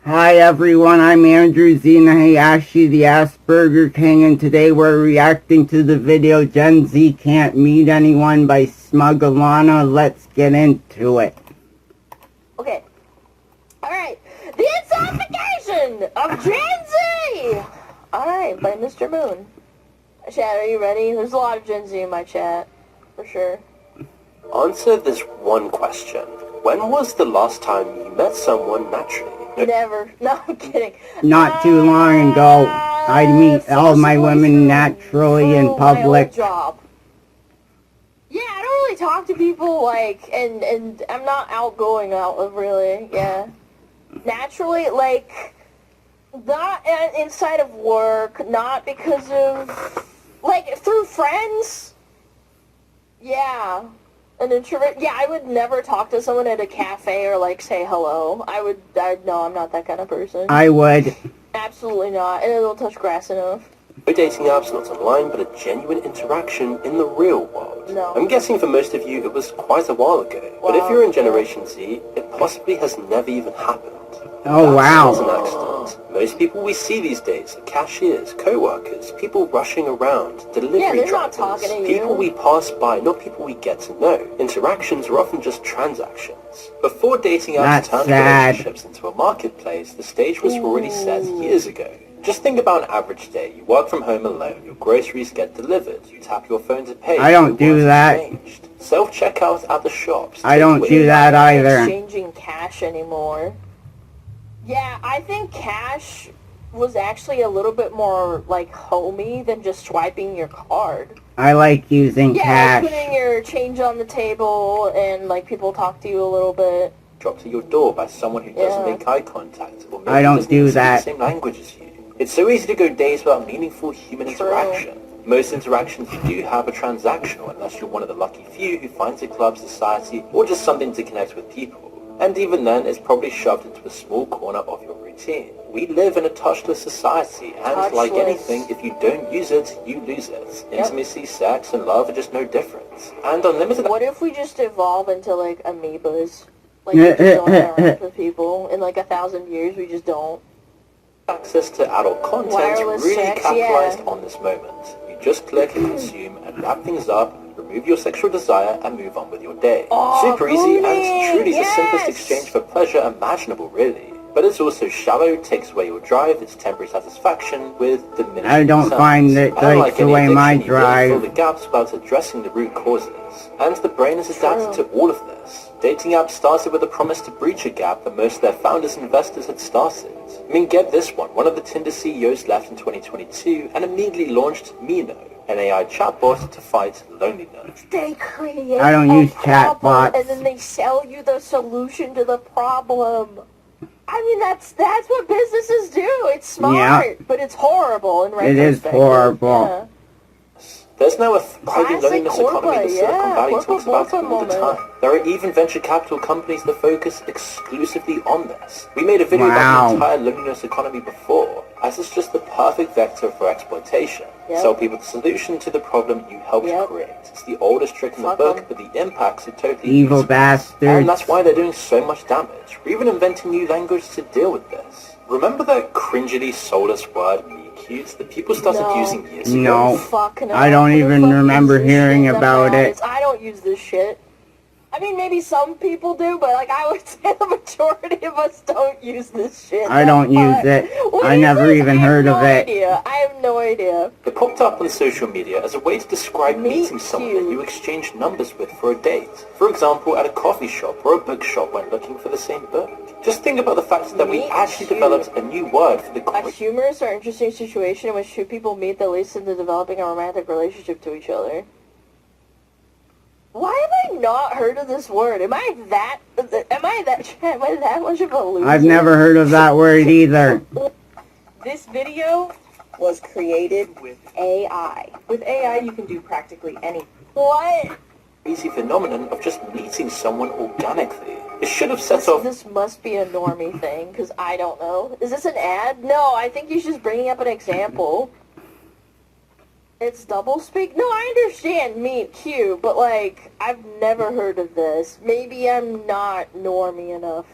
Hi everyone, I'm Andrew Zena Hayashi, the Asperger King, and today we're reacting to the video Gen Z Can't Meet Anyone by Smug-Alana. Let's get into it. Okay. Alright. The Insuffocation of Gen Z! Alright, by Mr. Moon. Chat, are you ready? There's a lot of Gen Z in my chat. For sure. Answer this one question. When was the last time you met someone naturally? Never. No, I'm kidding. Not too long ago, I'd meet all my women naturally in public. My old job. Yeah, I don't really talk to people, like, and I'm not outgoing really, yeah. Naturally, like, not inside of work, not because of, like, through friends. Yeah. An introvert? Yeah, I would never talk to someone at a cafe or, like, say hello. No, I'm not that kind of person. I would. Absolutely not. And it'll touch grass enough. No dating apps, not online, but a genuine interaction in the real world. No. I'm guessing for most of you it was quite a while ago. Wow. But if you're in Generation Z, it possibly has never even happened. Oh, That's not wow. an accident. Most people we see these days are cashiers, co-workers, people rushing around, delivery Yeah, they're drivers, not talking to you. people we pass by, not people we get to know. Interactions are often just transactions. Before dating apps That's turned sad. relationships into a marketplace, the stage was already set years ago. Just think about an average day. You work from home alone, your groceries get delivered, you tap your phone to pay. I don't do words that. exchanged. Self-checkout at the shops. I don't do that Not either. exchanging cash anymore. Yeah, I think cash was actually a little bit more, like, homey than just swiping your card. I like using Yeah, cash. like putting your change on the table and, like, people talk to you a little bit. Dropped to your door by someone who doesn't Yeah. make eye contact, or maybe I don't doesn't do even speak that. the same language as you. It's so easy to go days without meaningful human True. interaction. Most interactions you do have are transactional, unless you're one of the lucky few who finds a club, society, or just something to connect with people. And even then, it's probably shoved into a small corner of your routine. We live in a touchless society, and like Touchless. anything, if you don't use it, you lose it. Yep. Intimacy, sex, and love are just no different. And unlimited What if we just evolve into, like, amoebas? Like, we just don't interact with people. In, like, 1,000 years, we just don't. access to adult content Wireless really sex, capitalized yeah. on this moment. You just click and consume and wrap things up, remove your sexual desire, and move on with your day. Oh, Super easy and Goonie, truly yes! the simplest exchange for pleasure imaginable, really. But it's also shallow, takes away your drive, it's temporary satisfaction with diminishing I don't returns. find it And takes any away my addiction, you really fill drive. the gaps without addressing the root causes. And the brain is adapted True. to all of this. Dating apps started with a promise to breach a gap that most of their founders and investors had started. I mean, get this one. One of the Tinder CEOs left in 2022 and immediately launched Mino, an AI chatbot to fight loneliness. They create I don't a use problem, chatbots. and then they sell you the solution to the problem. I mean, that's what businesses do. It's smart, Yeah. but it's horrible in It is retrospect. horrible. Yeah. There's now a thriving Classic loneliness economy that corporate, Silicon yeah, Valley corporate talks about corporate all the moment. time. There are even venture capital companies that focus exclusively on this. We made a video Wow. about the entire loneliness economy before, as it's just the perfect vector for exploitation. Yep. Sell people the solution to the problem you helped Yep. create. It's the oldest trick in the Fuck book, 'em. but the impacts are totally Evil useful. bastards. And that's why they're doing so much damage. We're even inventing new language to deal with this. Remember that cringily soulless word meet-cute that people started No. using years ago? No. Fuck no. I don't Who the even fuck remember uses this hearing shit? about it. I don't use this shit. I mean, maybe some people do, but, like, I would say the majority of us don't use this shit. I don't use it. What I is never this? even I have heard no of it. idea. I have no idea. It popped up on social media as a way to describe Meet meeting someone that cute. you exchange numbers with for a date. For example, at a coffee shop or a bookshop when looking for the same book. Just think about the fact that we Meet actually cute. developed a new word for the A humorous or interesting situation in which two people meet that leads into developing a romantic relationship to each other. Why have I not heard of this word? Am I that much of a loser? I've never heard of that word either. This video was created with AI. With AI, you can do practically anything. What? crazy phenomenon of just meeting someone organically. It should have set off... This must be a normie thing, because I don't know. Is this an ad? No, I think he's just bringing up an example. It's doublespeak? No, I understand meet cute, but, like, I've never heard of this. Maybe I'm not normie enough.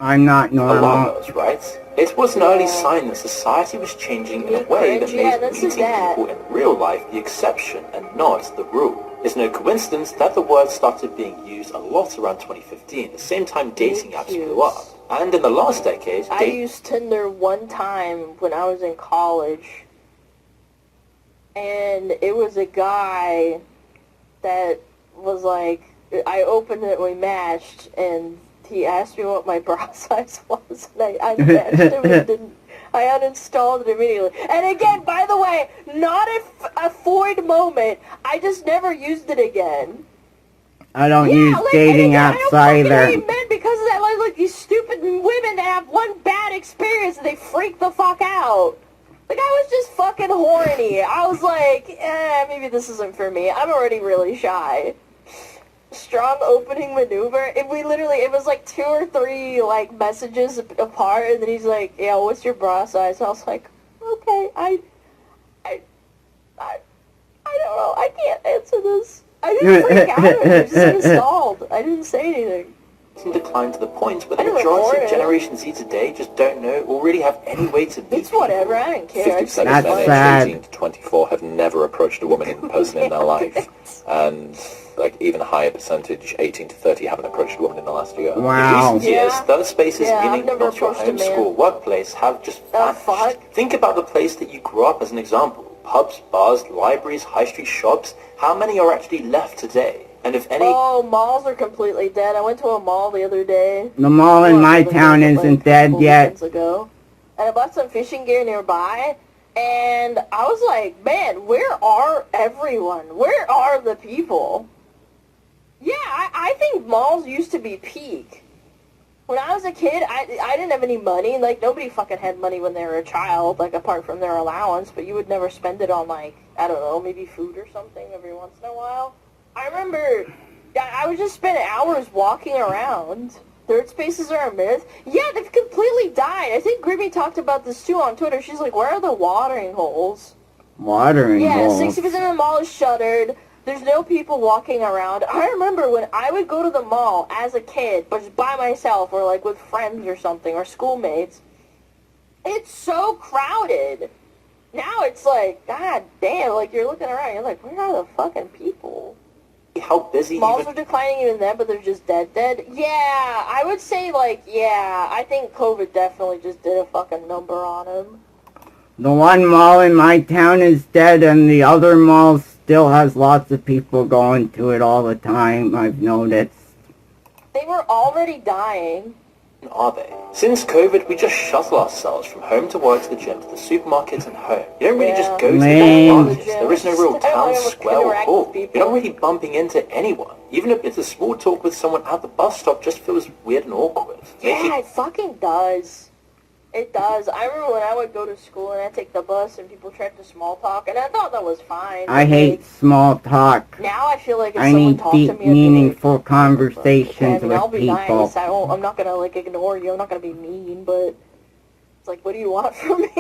I'm not normal. Alarmos, right? It was an early sign that society was changing in a way that Yeah, made that's meeting his dad. people in real life the exception and not the rule. It's no coincidence that the word started being used a lot around 2015, the same time dating apps blew up. And in the last decade, I used Tinder one time when I was in college, and it was a guy that was like, I opened it, we matched, and he asked me what my bra size was, and I unmatched him and didn't. I uninstalled it immediately. And again, by the way, not a Ford moment. I just never used it again. I don't use dating I apps don't fucking either. hate men because of that. Like these stupid women that have one bad experience and they freak the fuck out. Like, I was just fucking horny. I was like, maybe this isn't for me. I'm already really shy. Strong opening maneuver. It was like 2 or 3 like messages apart, and then he's like, "Yeah, what's your bra size?" I was like, "Okay, I don't know. I can't answer this." I didn't freak out. I just installed. I didn't say anything. declined to the point where the I didn't majority record of it. Generation Z today just don't know or really have any way to meet It's whatever. I don't care. 50% of That's men aged sad. 18 to 24 have never approached a woman in person in their life. And like even a higher percentage, 18 to 30, haven't approached a woman in the last year. Wow. In recent years, Yeah. those spaces, Yeah, I've meaning never not your approached a home, man. school, workplace, have just Oh, vanished. fuck. Think about the place that you grew up as an example. Pubs, bars, libraries, high street shops. How many are actually left today? And if any... Oh, malls are completely dead. I went to a mall the other day. The mall in Well, my the town weekend, like, isn't a dead couple yet. weekends ago. And I bought some fishing gear nearby. And I was like, man, where are everyone? Where are the people? Yeah, I think malls used to be peak. When I was a kid, I didn't have any money. Like, nobody fucking had money when they were a child, like, apart from their allowance. But you would never spend it on, like, I don't know, maybe food or something every once in a while. I remember I would just spend hours walking around. Third spaces are a myth. Yeah, they've completely died. I think Grimmy talked about this too on Twitter. She's like, where are the watering holes? Watering Yeah, holes. 60% of the mall is shuttered. There's no people walking around. I remember when I would go to the mall as a kid, but just by myself or like with friends or something or schoolmates. It's so crowded. Now it's like, god damn, like you're looking around, you're like, where are the fucking people? How busy Malls even... are declining even then, but they're just dead. Yeah, I would say like, yeah, I think COVID definitely just did a fucking number on them. The one mall in my town is dead, and the other mall still has lots of people going to it all the time, I've noticed. They were already dying. are they? Since COVID, we just shuttle ourselves from home to work to the gym to the supermarket and home. You don't really just go to the Lame. supermarkets. There is no real town, square, or hall. You're not really bumping into anyone. Even if it's a small talk with someone at the bus stop just feels weird and awkward. Yeah, it fucking does. It does. I remember when I would go to school and I'd take the bus and people tried to small talk, and I thought that was fine. I but, hate like, small talk. now I feel like if I someone need talked to deep, me, I'd be meaningful like, conversations I'll with be people. nice. I'm not gonna like ignore you. I'm not gonna be mean, but it's like, what do you want from me?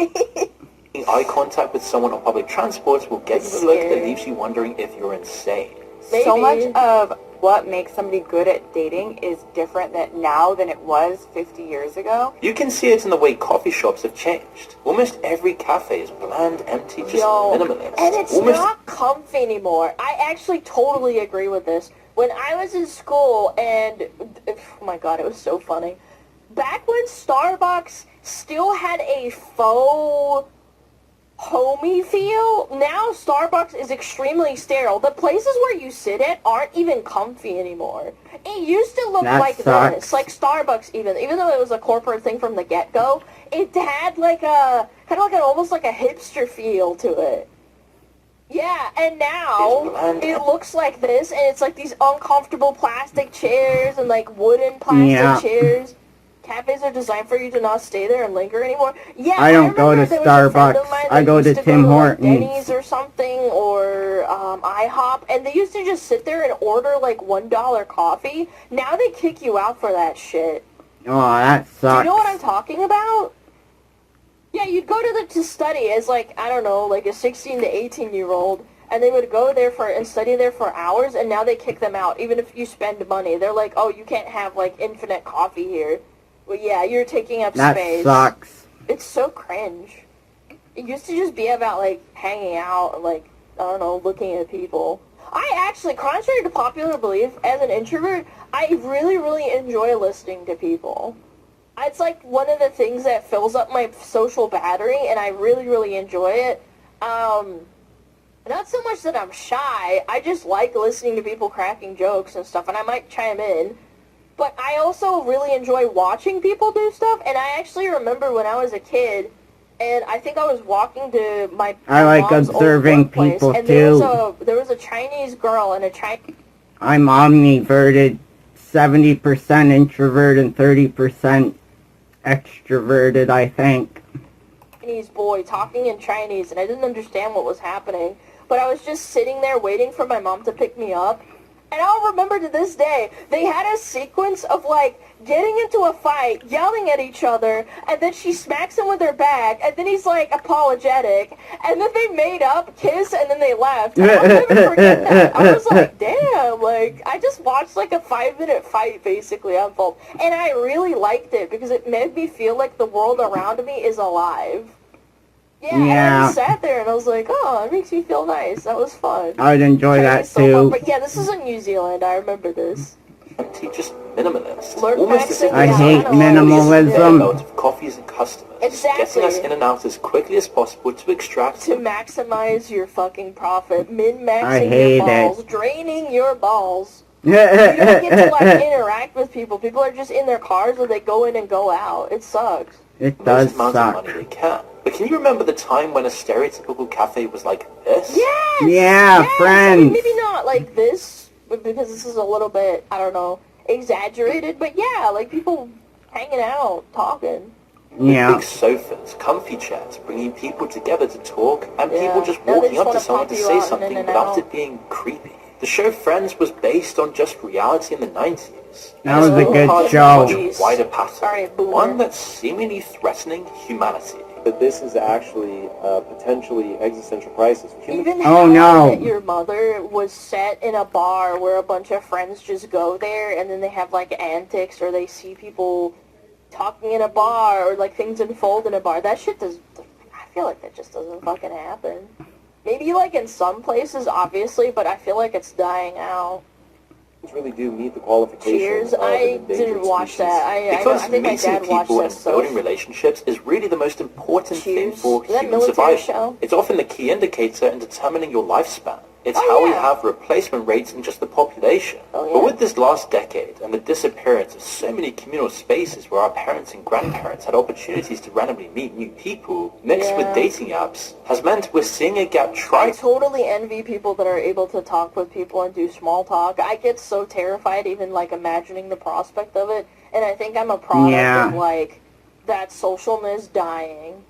Making eye contact with someone on public transport will get you a look that Scary. leaves you wondering if you're insane. So much Maybe. of what makes somebody good at dating is different now than it was 50 years ago. You can see it in the way coffee shops have changed. Almost every cafe is bland, empty, just Yo, minimalist. and it's Almost not comfy anymore. I actually totally agree with this. When I was in school, and oh my god, it was so funny. Back when Starbucks still had a faux homey feel, now Starbucks is extremely sterile. The places where you sit at aren't even comfy anymore. It used to look That like sucks. this, like Starbucks even though it was a corporate thing from the get-go, it had like a, kind of like almost like a hipster feel to it. Yeah, and now It's bland. it looks like this, and it's like these uncomfortable plastic chairs and like wooden plastic Yeah. chairs. Cafes are designed for you to not stay there and linger anymore. Yeah, I don't go remember to there was a friend of Starbucks. mine I that go used to go Tim like, Hortons. Denny's or something, or IHOP, and they used to just sit there and order like $1 coffee. Now they kick you out for that shit. Oh, that Do sucks. you know what I'm talking about? Yeah, you'd go to study as like, I don't know, like a 16 to 18-year-old, and they would go there and study there for hours, and now they kick them out, even if you spend money. They're like, oh, you can't have like infinite coffee here. Well, yeah, you're taking up That space. sucks. It's so cringe. It used to just be about, like, hanging out and, like, I don't know, looking at people. I actually, contrary to popular belief, as an introvert, I really, really enjoy listening to people. It's, like, one of the things that fills up my social battery, and I really, really enjoy it. Not so much that I'm shy, I just like listening to people cracking jokes and stuff, and I might chime in. But I also really enjoy watching people do stuff, and I actually remember when I was a kid, and I think I was walking to my I like mom's old observing workplace, people, and too. there was a Chinese girl and a Chinese I'm omniverted, 70% introvert and 30% extroverted, I think. boy talking in Chinese, and I didn't understand what was happening. But I was just sitting there waiting for my mom to pick me up. And I'll remember to this day, they had a sequence of, like, getting into a fight, yelling at each other, and then she smacks him with her bag, and then he's, like, apologetic, and then they made up, kiss, and then they left. And I'll never forget that. I was like, damn, like, I just watched, like, a 5-minute fight, basically, unfold. And I really liked it, because it made me feel like the world around me is alive. Yeah, and I just sat there and I was like, oh, it makes me feel nice. That was fun. I would enjoy that So fun. too. But yeah, this is in New Zealand. I remember this. Just minimalist. Lurk Almost back as to if the I it's hate analog. minimalism. loads of coffees and customers. Exactly. Getting us in and out as quickly as possible to extract To maximize your fucking profit. I Min-maxing hate your balls. it. Draining your balls. You don't get to, like, interact with people. People are just in their cars or they go in and go out. It sucks. It does most amount of suck. money they can. But can you remember the time when a stereotypical cafe was like this? Yes! Yeah, yes! I friends. mean, maybe not like this, because this is a little bit, I don't know, exaggerated, but yeah, like people hanging out, talking. Yeah. Big sofas, comfy chairs, bringing people together to talk, and Yeah. people just Now they walking just up to wanna someone pop to you say out and something in and without out. it being creepy. The show Friends was based on just reality in the 90s. That was a good Part of show. a much wider pattern, Sorry, boomer. one that's seemingly threatening humanity. That this is actually potentially existential crisis. Even Oh, How no. I Met Your Mother was set in a bar where a bunch of friends just go there and then they have like antics or they see people talking in a bar or like things unfold in a bar. That shit does, I feel like that just doesn't fucking happen. Maybe like in some places, obviously, but I feel like it's dying out. Really do meet the qualifications. Cheers. of an I endangered didn't watch species. that. I Because think my meeting dad watched people that and stuff. building relationships is really the most important thing Cheers. for Is that human military survival. show? It's often the key indicator in determining your lifespan. It's Oh, how we yeah. have replacement rates in just the population. Oh, yeah. But with this last decade and the disappearance of so many communal spaces where our parents and grandparents had opportunities to randomly meet new people, mixed with Yeah. dating apps, has meant we're seeing a gap I try. totally envy people that are able to talk with people and do small talk. I get so terrified even like imagining the prospect of it, and I think I'm a product Yeah. of like that socialness dying.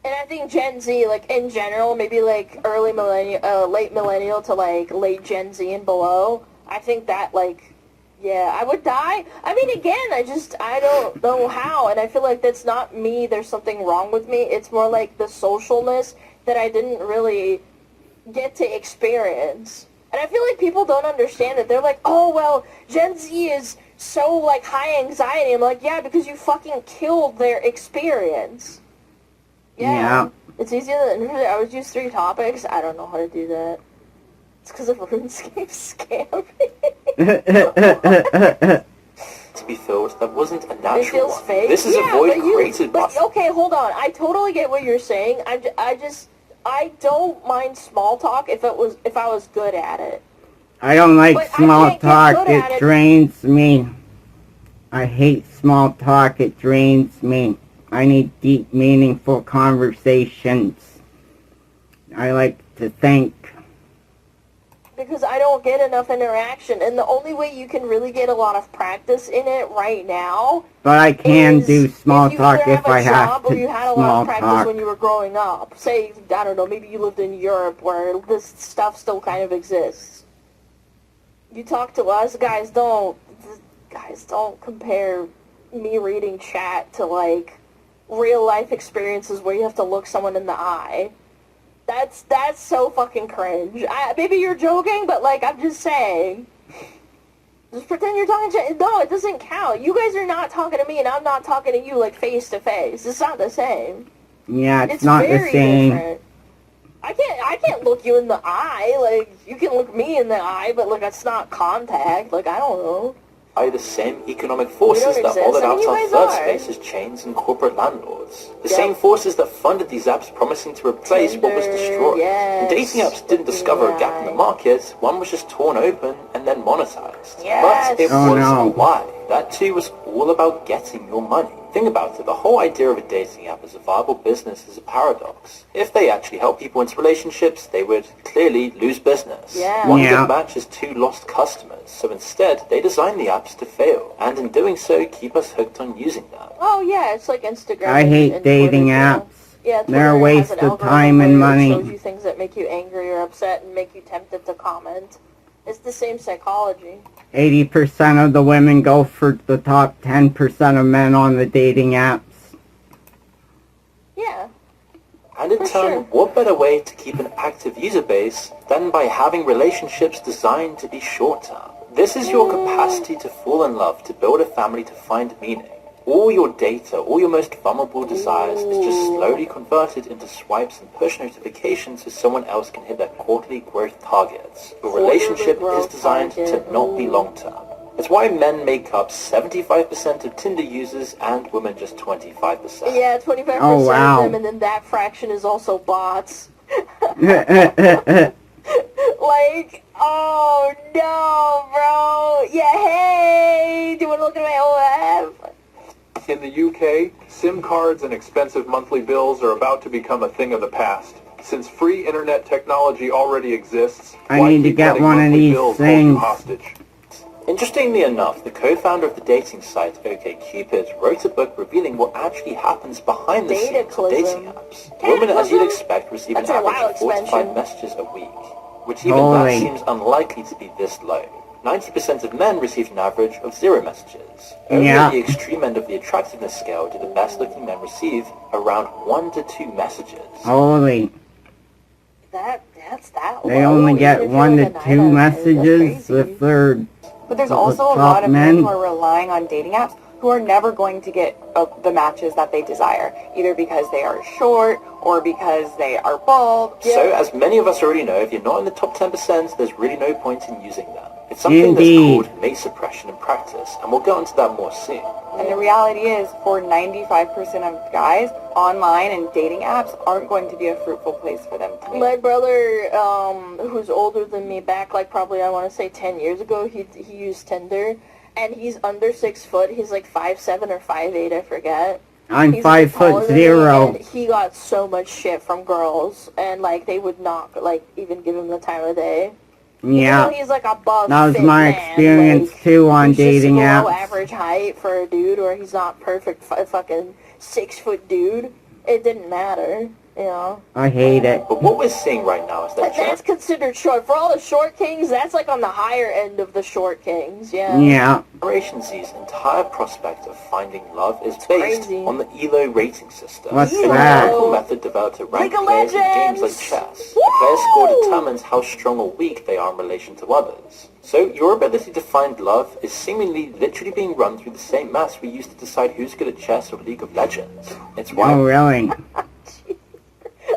And I think Gen Z, like in general, maybe like early millennial, late millennial to like late Gen Z and below, I think that like, yeah, I would die. I mean, again, I don't know how, and I feel like that's not me, there's something wrong with me. It's more like the socialness that I didn't really get to experience. And I feel like people don't understand it. They're like, oh, well, Gen Z is so, like, high anxiety. I'm like, yeah, because you fucking killed their experience. Yeah. It's easier than, I would use 3 topics. I don't know how to do that. It's because of RuneScape scamming. To be filled, that wasn't a It natural feels one. fake. This is yeah, a void but created by... okay, hold on. I totally get what you're saying. I don't mind small talk if I was good at it. I don't like But I small can't get talk. good at It it. drains me. I hate small talk. It drains me. I need deep, meaningful conversations. I like to think. Because I don't get enough interaction, and the only way you can really get a lot of practice in it right now But I can is do small if you talk either if I a have job to. or you had a lot Small of practice talk. when you were growing up. Say, I don't know, maybe you lived in Europe where this stuff still kind of exists. You talk to us, guys don't compare me reading chat to, like, real life experiences where you have to look someone in the eye. That's so fucking cringe. Maybe you're joking, but, like, I'm just saying. Just pretend you're talking to... No, it doesn't count. You guys are not talking to me, and I'm not talking to you, like, face to face. It's not the same. Yeah, it's It's not the very same. different. I can't look you in the eye. Like, you can look me in the eye, but, like, it's not contact. Like, I don't know. Are the same economic forces that exist. hollowed I mean, out you our guys third are. space as chains and corporate landlords. The Yep. same forces that funded these apps promising to replace what was Tinder, destroyed. And yes, dating apps didn't discover a gap in the right. market, one was just torn open and then monetized. Yes. But it Oh, was no. a lie. That too was all about getting your money. Think about it, the whole idea of a dating app as a viable business is a paradox. If they actually help people into relationships, they would clearly lose business. Yeah. One Yeah. good match is 2 lost customers, so instead they design the apps to fail, and in doing so keep us hooked on using them. Oh, yeah, it's like Instagram. I and- hate and dating Twitter, apps. Yeah, They're a Twitter waste has an of algorithm time and where it money. shows you things that make you angry or upset and make you tempted to comment. It's the same psychology. 80% of the women go for the top 10% of men on the dating apps. Yeah. And in For turn, sure. what better way to keep an active user base than by having relationships designed to be short-term? This is your capacity to fall in love, to build a family, to find meaning. All your data, all your most vulnerable desires is just slowly converted into swipes and push notifications so someone else can hit their quarterly growth targets. Your Quarterly relationship is growth designed target, to not be long-term. It's why men make up 75% of Tinder users and women just 25%. Yeah, 25% Oh, wow. of them, and then that fraction is also bots. Like, oh no, bro. Yeah, hey, do you want to look at my OF? In the UK, SIM cards and expensive monthly bills are about to become a thing of the past. Since free internet technology already exists, I why need to keep get letting one of monthly these bills hold you things. hostage? Interestingly enough, the co-founder of the dating site OkCupid wrote a book revealing what actually happens behind the scenes of dating apps. Women, as you'd expect, receive an That's a average wild of 4 to 5 expansion. messages a week, which even Holy. that seems unlikely to be this low. 90% of men receive an average of 0 messages. Only Yeah. at the extreme end of the attractiveness scale do the best-looking men receive around 1 to 2 messages. Holy. That's that They low, only even get if you're 1 like to a 2 9 out of 10, messages that's crazy. if they're But there's the also a top lot of men men. who are relying on dating apps who are never going to get the matches that they desire, either because they are short or because they are bald. So, as many of us already know, if you're not in the top 10%, there's really no point in using them. It's something Indeed. that's called mate suppression in practice, and we'll get onto that more soon. And the reality is, for 95% of guys, online and dating apps aren't going to be a fruitful place for them to meet. My brother, who's older than me, back like probably I want to say 10 years ago, he used Tinder, and he's under 6 foot. He's like 5'7" or 5'8", I forget. I'm He's like taller than me, 5'0". and he got so much shit from girls, and like they would not like even give him the time of day. Even Yeah. though he's like a buff, That was fit my man, experience like, too on he's just dating below apps. average height for a dude, or he's not perfect fucking 6 foot dude. It didn't matter, you know. I hate it. But what we're seeing right now is that But that's considered short. For all the short kings, that's like on the higher end of the short kings, yeah. Yeah. Generation Z's entire prospect of finding love is based crazy. on the ELO rating system. What's It's a that? numerical method developed to rank League of players in games like Legends! chess. The player's score Woo! determines how strong or weak they are in relation to others. So your ability to find love is seemingly literally being run through the same maths we use to decide who's good at chess or League of Legends. It's why Oh, really?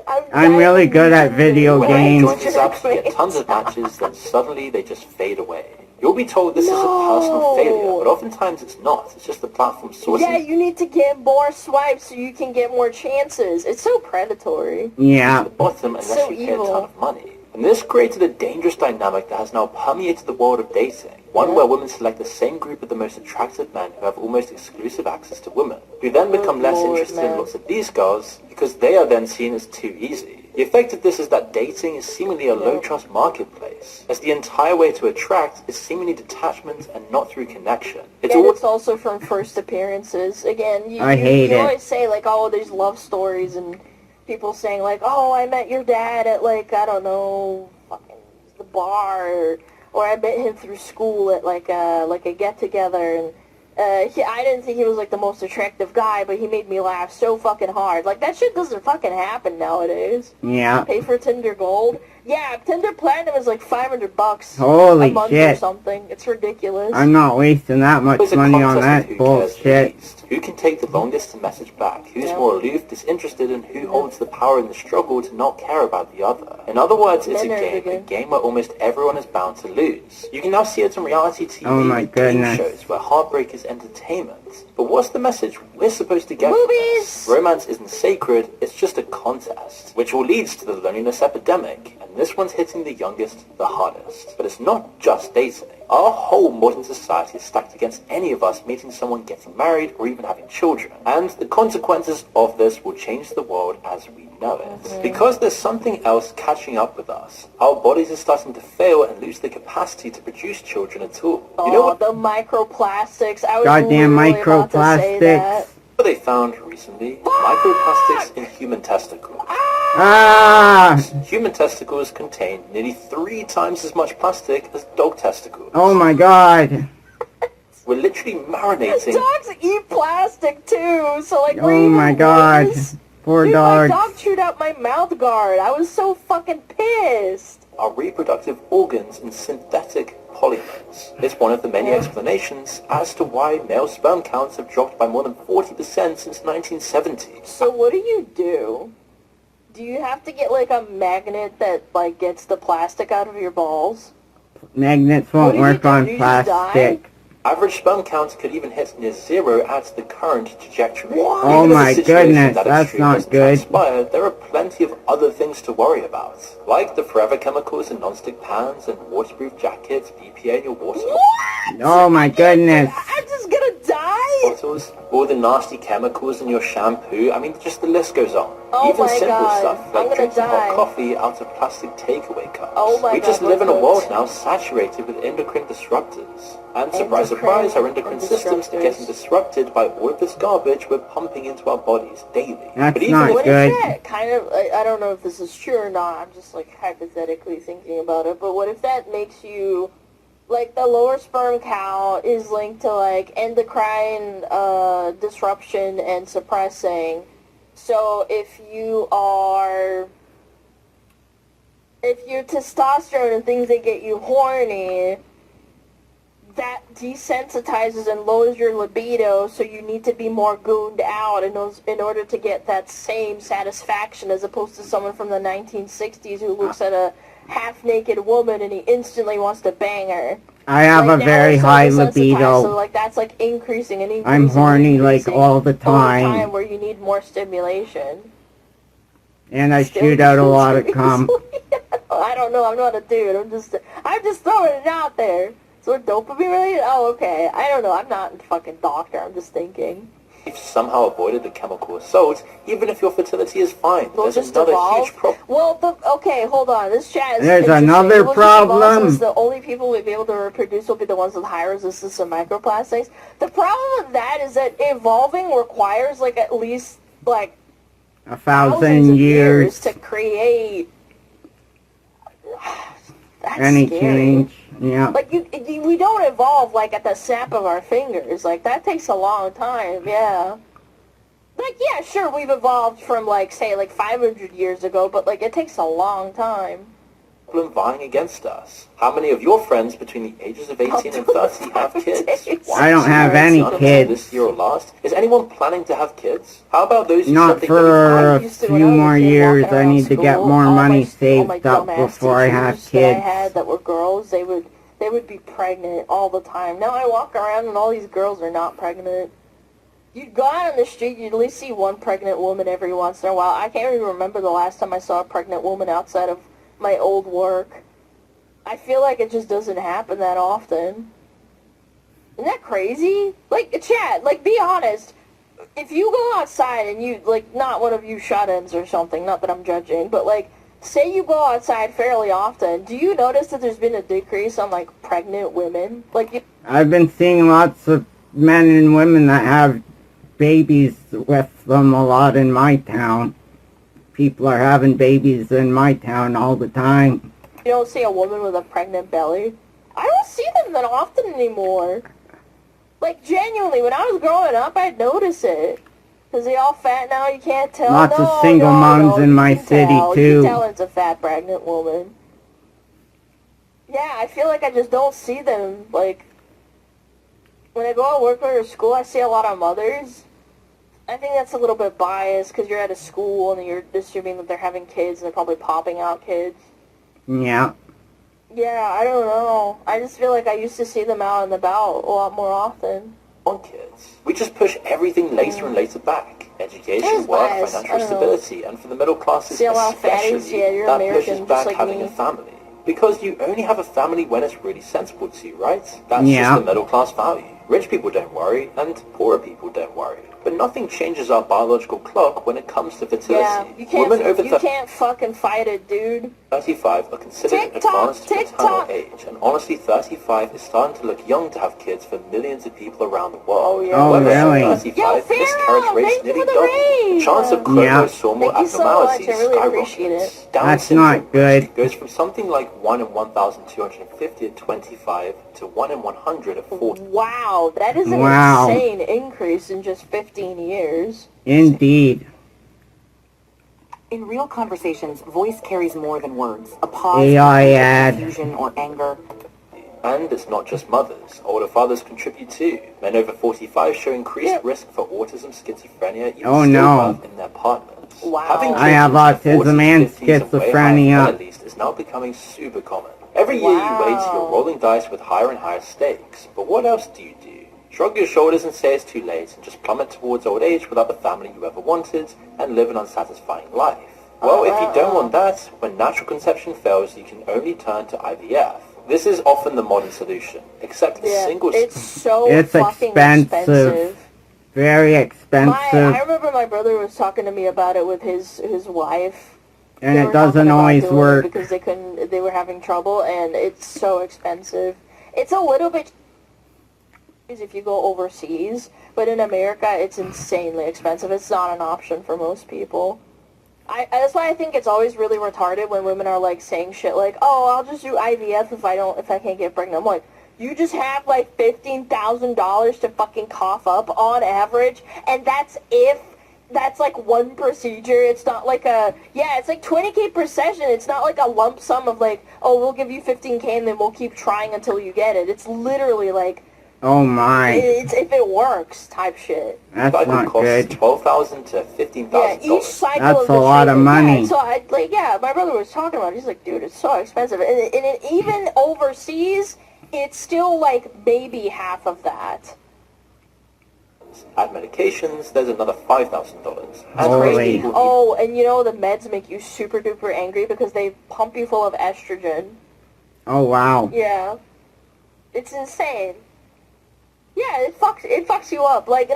I'm dying really good at video when you games. join these apps, you get tons of matches, then suddenly they just fade away. You'll be told this is a personal failure, but oftentimes it's not. It's just the platform sourcing. Yeah, you need to get more swipes so you can get more chances. It's so predatory. Yeah. the bottom unless So you pay a evil. ton of money. And this created a dangerous dynamic that has now permeated the world of dating. One where women select the same group of the most attractive men who have almost exclusive access to women, who then become less Lord, interested man. in lots of these girls because they are then seen as too easy. The effect of this is that dating is seemingly a low-trust marketplace, as the entire way to attract is seemingly detachment and not through connection. It's And all it's also from first appearances. Again, I hate you it. always say, like, oh, there's love stories and people saying, like, oh, I met your dad at, like, I don't know, fucking the bar, or I met him through school at, like a get-together, and I didn't think he was, like, the most attractive guy, but he made me laugh so fucking hard. Like, that shit doesn't fucking happen nowadays. Yeah. Pay for Tinder Gold. Yeah, Tinder Platinum is like $500 Holy a month or shit. something. It's ridiculous. I'm not wasting that much It's a money on contest of that who cares the bullshit. least. Who can take the longest to message back? Who's Yeah. more aloof, disinterested, and who holds the power in the struggle to not care about the other? In other words, it's a Men are game bigger. where almost everyone is bound to lose. You can now see it on reality TV Oh my and game goodness. shows where heartbreak is entertainment. But what's the message we're supposed to get from Movies! this? Romance isn't sacred, it's just a contest, which all leads to the loneliness epidemic. And this one's hitting the youngest the hardest. But it's not just dating. Our whole modern society is stacked against any of us meeting someone, getting married, or even having children. And the consequences of this will change the world as we know it. Because there's something else catching up with us. Our bodies are starting to fail and lose the capacity to produce children at all. You know Oh, what the microplastics. I was Goddamn literally about to say that. microplastics. they found recently? Microplastics in human testicles. Ah! Human testicles contain nearly 3 times as much plastic as dog testicles. Oh my god. We're literally marinating. Dogs eat plastic too, so like. we're Oh even my god. worse. Poor Dude, dogs. my dog chewed out my mouth guard. I was so fucking pissed. Our reproductive organs in synthetic polymers. It's one of the many explanations as to why male sperm counts have dropped by more than 40% since 1970. So what do? Do you have to get like a magnet that like gets the plastic out of your balls? Magnets What won't do you work do? on Do you just plastic. Average sperm counts could even hit near 0 at the current trajectory. What? Oh Even if my the situation goodness, that that's extreme not doesn't good. transpire, there are plenty of other things to worry about, like the forever chemicals in non-stick pans and waterproof jackets, BPA in your water Oh my goodness. I'm just gonna die. bottles, all the nasty chemicals in your shampoo. I mean, just the list goes on. Oh Even my simple God, stuff I'm like gonna drinking die. hot coffee out of plastic takeaway cups. Oh my we God, just live in a we're world cooked. now saturated with endocrine disruptors. And surprise, Endocrine surprise, our endocrine systems are getting disruptors. disrupted by all of this garbage we're pumping into our bodies daily. That's but even not if What good. if that kind of, I don't know if this is true or not, I'm just like hypothetically thinking about it, but what if that makes you, like the lower sperm count is linked to like endocrine disruption and suppressing, so if your testosterone and things that get you horny, that desensitizes and lowers your libido, so you need to be more gooned out in order to get that same satisfaction, as opposed to someone from the 1960s who looks at a half-naked woman and he instantly wants to bang her. I have Like, a now very we're so high desensitized, libido. So like that's like increasing and increasing. I'm horny and like increasing all the over time. where you need more stimulation. And I shoot out a lot of cum. I don't know. I'm not a dude. I'm just throwing it out there. So dopamine related? Oh, okay. I don't know. I'm not a fucking doctor. I'm just thinking. you've somehow avoided the chemical assault, even if your fertility is fine, We'll there's just another evolve. huge problem. Well, okay, hold on. This chat is There's interesting. another We'll just evolve problem. since the only people we'll be able to reproduce will be the ones with high resistance to microplastics. The problem with that is that evolving requires like at least like 1,000 thousands of years. to create. That's Any scary. change. Yeah. Like we don't evolve like at the snap of our fingers. Like that takes a long time. Yeah. Like yeah, sure we've evolved from like say like 500 years ago, but like it takes a long time. Problem vying against us. How many of your friends between the ages of 18 and 30 have kids? I don't have any Until kids. This year or last. Is anyone planning to have kids? How about those who Not said they for I a used to when I few was a more kid, years. walking I around need to get school, more all money my saved up dumbass before I have teachers that I kids. had that were girls, they would be pregnant all the time. Now I walk around and all these girls are not pregnant. You'd go out on the street, you'd at least see one pregnant woman every once in a while. I can't even remember the last time I saw a pregnant woman outside of my old work. I feel like it just doesn't happen that often. Isn't that crazy? Like, Chad, like, be honest. If you go outside and you, like, not one of you shut-ins or something, not that I'm judging, but, like, say you go outside fairly often, do you notice that there's been a decrease on, like, pregnant women? Like, I've been seeing lots of men and women that have babies with them a lot in my town. People are having babies in my town all the time. you don't see a woman with a pregnant belly. I don't see them that often anymore. Like, genuinely, when I was growing up, I'd notice it. Cause they all fat now. You can't tell. Lots of No, single no, moms no, in you my can city, tell. too. You can tell it's a fat pregnant woman. Yeah, I feel like I just don't see them. Like when I go to work or to school, I see a lot of mothers. I think that's a little bit biased because you're at a school and you're assuming that they're having kids and they're probably popping out kids. Yeah. Yeah, I don't know. I just feel like I used to see them out and about a lot more often. On kids. We just push everything later and later back. Education, It's work, biased. I financial don't know. stability, and for the middle classes See a lot of fatties? especially, Yeah, you're that American, pushes just back like having me. a family. Because you only have a family when it's really sensible to you, right? That's Yeah. just the middle class value. Rich people don't worry, and poorer people don't worry. But nothing changes our biological clock when it comes to fertility. Yeah, Women over you can't fucking fight it, dude. 35 are considered TikTok, advanced maternal TikTok. age, and honestly 35 is starting to look young to have kids for millions of people around the world. Oh, yeah. Oh, However, at really? 35, Yo, miscarriage Pharaoh, rates thank you nearly for the double. raid. The chance of Yeah. chromosomal Thank you so abnormalities much. I really appreciate skyrockets. it. Down That's syndrome not good. goes from something like 1 in 1,250 at 25 to 1 in 100 at 40. Wow, that is an Wow. insane increase in just 15 years. Indeed. In real conversations, voice carries more than words. A pause, AI ad. confusion, or anger. And it's not just mothers. Older fathers contribute too. Men over 45 show increased risk for autism, schizophrenia, even Oh, no. stillbirth in their partners. Wow. Having I have kids in their autism and 40s, 50s, and way higher schizophrenia. at least is now becoming super common. Every year you wait, you're rolling dice with higher and higher stakes. But what else do you do? Shrug your shoulders and say it's too late and just plummet towards old age without the family you ever wanted and live an unsatisfying life. Well, if you don't want that, when natural conception fails, you can only turn to IVF. This is often the modern solution, except the Yeah, single... it's so It's fucking expensive. Very expensive. I remember my brother was talking to me about it with his wife. And They it were talking doesn't about always doing it work. because they were having trouble, and it's so expensive. It's a little bit if you go overseas, but in America it's insanely expensive. It's not an option for most people. That's why I think it's always really retarded when women are like saying shit like, "Oh, I'll just do IVF if I can't get pregnant." I'm like, you just have like $15,000 to fucking cough up on average, and that's like one procedure. It's not like it's like $20K per session. It's not like a lump sum of like, oh, we'll give you $15K and then we'll keep trying until you get it. It's literally like, Oh my. it's if it works type shit. That's cycle not costs good. $12,000 to $15,000. Yeah, each cycle That's of a the lot of treatment. money. Yeah, so my brother was talking about it. He's like, dude, it's so expensive. And even overseas, it's still like maybe half of that. Add medications, there's another $5,000. Holy. Oh, and you know the meds make you super duper angry because they pump you full of estrogen. Oh wow. Yeah. It's insane. Yeah, it fucks you up. Like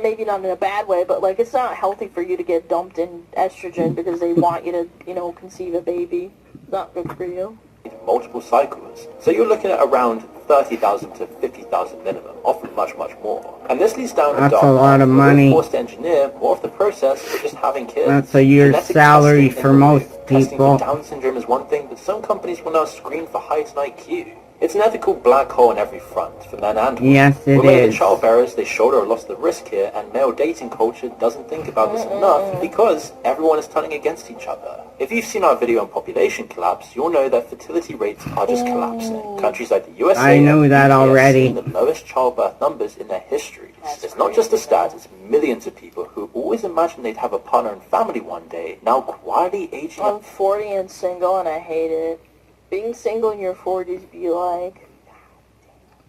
maybe not in a bad way, but like it's not healthy for you to get dumped in estrogen because they want you to, conceive a baby. It's not good for you. Multiple cycles. So you're looking at around 30,000 to 50,000 minimum, often much, much more. And this leads down That's dark a lot of path where money. we're forced to engineer more of the process of just having kids. That's a year's Genetic salary testing for in the most loop. Testing people. for Down syndrome is one thing, but some companies will now screen for height and IQ. It's an ethical black hole on every front, for men and women. Yes, it Women are the is. childbearers, they shoulder a lot of the risk here, and male dating culture doesn't think about this enough because everyone is turning against each other. If you've seen our video on population collapse, you'll know that fertility rates are just collapsing. Countries like the USA I knew and that the UK are already. seeing the lowest childbirth numbers in their histories. It's not just a stat, it's millions of people who always imagined they'd have a partner and family one day, now quietly aging I'm 40 and single, and I hate it. Being single in your 40s be like...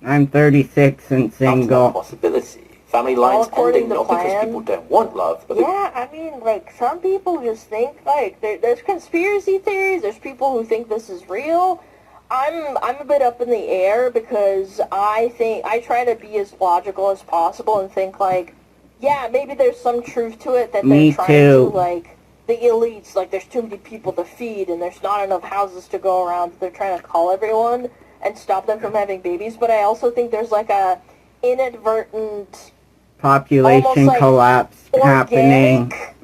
I'm 36 and up to that single. possibility. Family lines according ending to not because plan. people don't want love, but Yeah, I mean, like, some people just think, like, there's conspiracy theories, there's people who think this is real. I'm a bit up in the air because I try to be as logical as possible and think, like, yeah, maybe there's some truth to it that Me they're trying too. to, like, the elites, like, there's too many people to feed and there's not enough houses to go around. They're trying to call everyone and stop them from having babies, but I also think there's, like, a inadvertent... Population almost like collapse happening. organic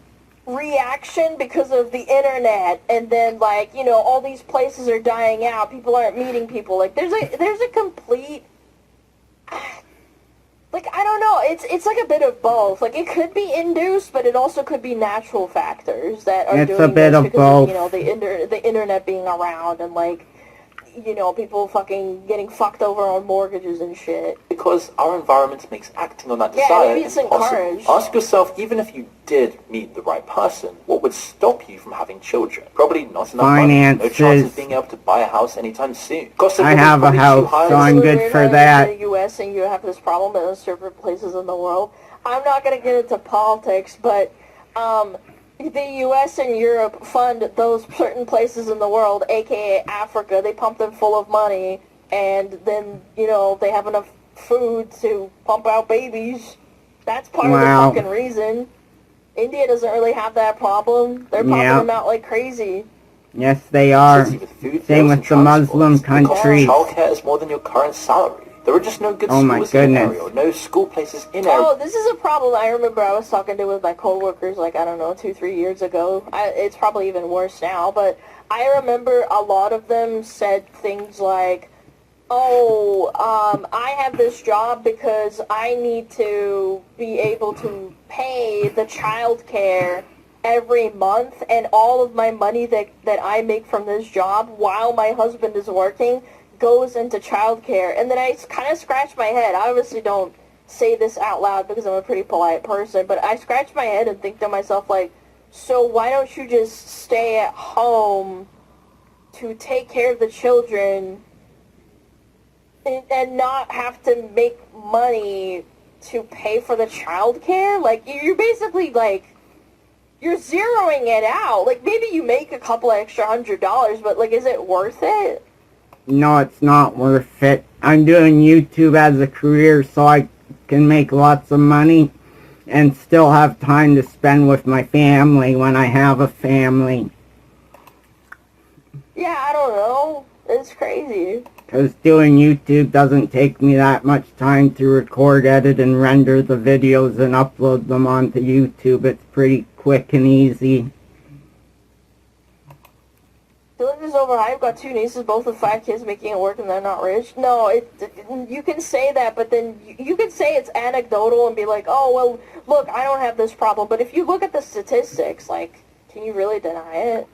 reaction because of the internet, and then like all these places are dying out. People aren't meeting people. Like there's a complete Like, I don't know, it's like a bit of both. Like, it could be induced, but it also could be natural factors that are It's a doing bit this of because both. of, you know, the internet being around and, like, you know, people fucking getting fucked over on mortgages and shit. Because our environment makes acting on that Yeah, desire maybe it's impossible. encouraged. Ask yourself, even if you did meet the right person, what would stop you from having children? Probably not enough money. No chance Finances. of being able to buy a house anytime soon. Cost of I living is have a probably too house, high. so I'm Really good weird for how you're that. in the U.S. and you have this problem in certain places in the world. I'm not going to get into politics, but the U.S. and Europe fund those certain places in the world, aka Africa. They pump them full of money, and then, you know, they have enough food to pump out babies. That's part of Wow. the fucking reason. India doesn't really have that problem. They're pumping Yeah. them out like crazy. Yes, they are. City with food, Same bills, with and the Muslim transports. The cost of countries. childcare is more than your current salary. There are just no good Oh my schools in your goodness. area, or no school places in Oh, area. this is a problem I remember I was talking to with my coworkers, like, I don't know, 2-3 years ago. It's probably even worse now, but I remember a lot of them said things like, oh, I have this job because I need to be able to pay the child care every month, and all of my money that I make from this job while my husband is working goes into childcare. And then I kind of scratch my head. I obviously don't say this out loud because I'm a pretty polite person, but I scratch my head and think to myself, like, so why don't you just stay at home to take care of the children and not have to make money to pay for the child care? Like, you're basically, like, you're zeroing it out. Like, maybe you make a couple extra $100, but, like, is it worth it? No, it's not worth it. I'm doing YouTube as a career so I can make lots of money and still have time to spend with my family when I have a family. Yeah, I don't know. It's crazy. Because doing YouTube doesn't take me that much time to record, edit, and render the videos and upload them onto YouTube. It's pretty quick and easy. Dylan is overhyped. I've got 2 nieces, both with 5 kids, making it work, and they're not rich. No, you can say that, but then you can say it's anecdotal and be like, oh, well, look, I don't have this problem. But if you look at the statistics, like, can you really deny it?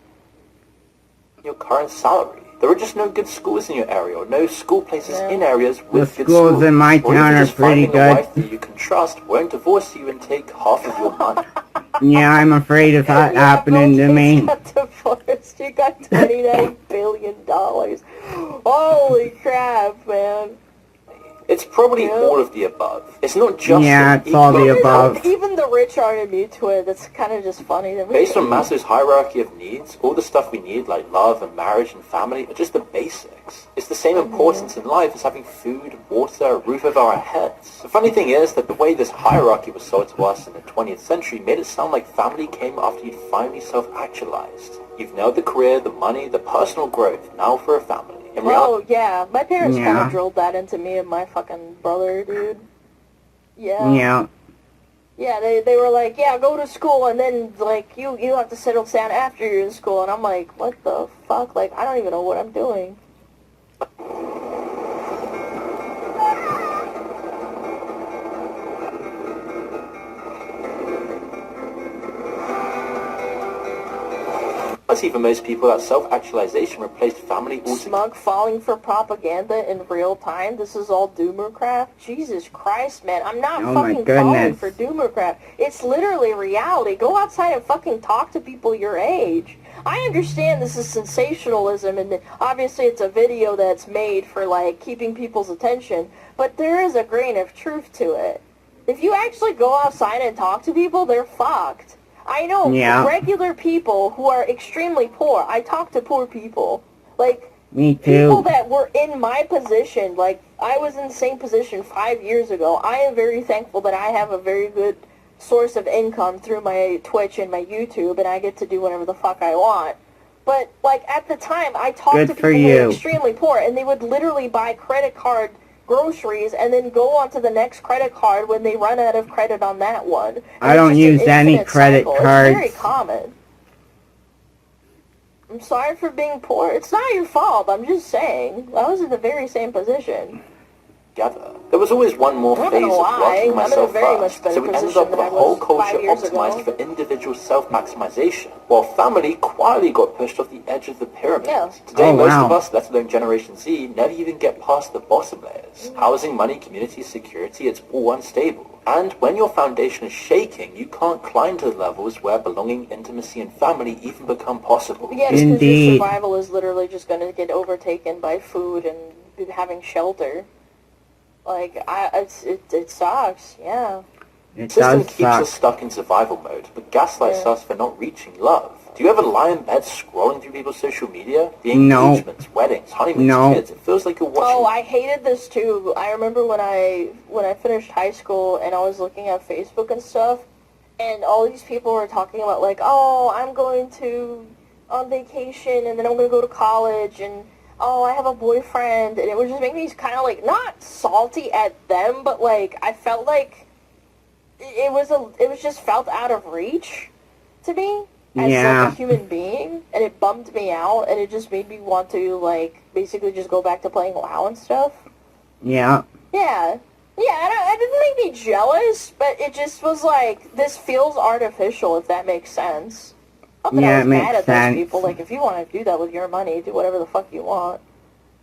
Your current salary. There are just no good schools in your area, or no school places Yeah. in areas with The good schools in my or town even are just pretty finding good. a wife that you can trust won't divorce you and take half of your money. Yeah, I'm afraid of that Yeah, happening Bill to me. Gates got divorced. You got $29 billion. Holy crap, man. It's probably Yeah. all of the above. It's not just Yeah, an it's all the equal- above. Even the rich are immune to it. That's kind of just funny to me. Based on Maslow's hierarchy of needs, all the stuff we need, like love and marriage and family, are just the basics. It's the same importance in life as having food, water, a roof over our heads. The funny thing is that the way this hierarchy was sold to us in the 20th century made it sound like family came after you'd finally self-actualized. You've nailed the career, the money, the personal growth, now for a family. In reality, Oh, yeah. My parents kind Yeah. of drilled that into me and my fucking brother, dude. Yeah. Yeah. Yeah, they were like, yeah, go to school, and then, like, you have to settle down after you're in school. And I'm like, what the fuck? Like, I don't even know what I'm doing. for most people, that self-actualization replaced family altogether. Smug falling for propaganda in real time. This is all doomercraft. Jesus Christ, man. I'm not Oh my fucking falling goodness. for doomercraft. It's literally reality. Go outside and fucking talk to people your age. I understand this is sensationalism, and obviously it's a video that's made for, like, keeping people's attention, but there is a grain of truth to it. If you actually go outside and talk to people, they're fucked. I know Yeah. regular people who are extremely poor. I talk to poor people. Like, Me people too. that were in my position, like, I was in the same position 5 years ago. I am very thankful that I have a very good source of income through my Twitch and my YouTube, and I get to do whatever the fuck I want. But, like, at the time, I talked Good to for people who you. were extremely poor, and they would literally buy credit card groceries and then go on to the next credit card when they run out of credit on that one. And I it's don't just use an any infinite credit cycle. cards. It's very common. I'm sorry for being poor. It's not your fault. I'm just saying. I was in the very same position. together. There was always one more I'm not phase gonna of lie, working I'm in a myself very much first, better so it ended position up with than a I whole was culture 5 years ago. optimized for individual self-maximization, while family quietly got pushed off the edge of the pyramid. Yeah. Today, Oh, most wow. of us, let alone Generation Z, never even get past the bottom layers. Housing, money, community, security, it's all unstable. And when your foundation is shaking, you can't climb to the levels where belonging, intimacy, and family even become possible. Yeah, because your Indeed. survival is literally just going to get overtaken by food and having shelter. Like, it sucks, yeah. It The system does keeps us suck. stuck in survival mode, but gaslights Yeah. us for not reaching love. Do you ever lie in bed scrolling through people's social media? The No. engagements, weddings, honeymoons, No. kids. It feels like you're watching. Oh, I hated this too. I remember when I finished high school and I was looking at Facebook and stuff, and all these people were talking about like, oh, I'm going on vacation and then I'm going to go to college and oh, I have a boyfriend, and it would just make me kind of like not salty at them, but like I felt like it was just felt out of reach to me as Yeah. like a human being, and it bummed me out, and it just made me want to like basically just go back to playing WoW and stuff. Yeah. Yeah. Yeah, it didn't make me jealous, but it just was like, this feels artificial, if that makes sense. Not that Yeah, I it was makes mad at sense. those people. Like, if you want to do that with your money, do whatever the fuck you want.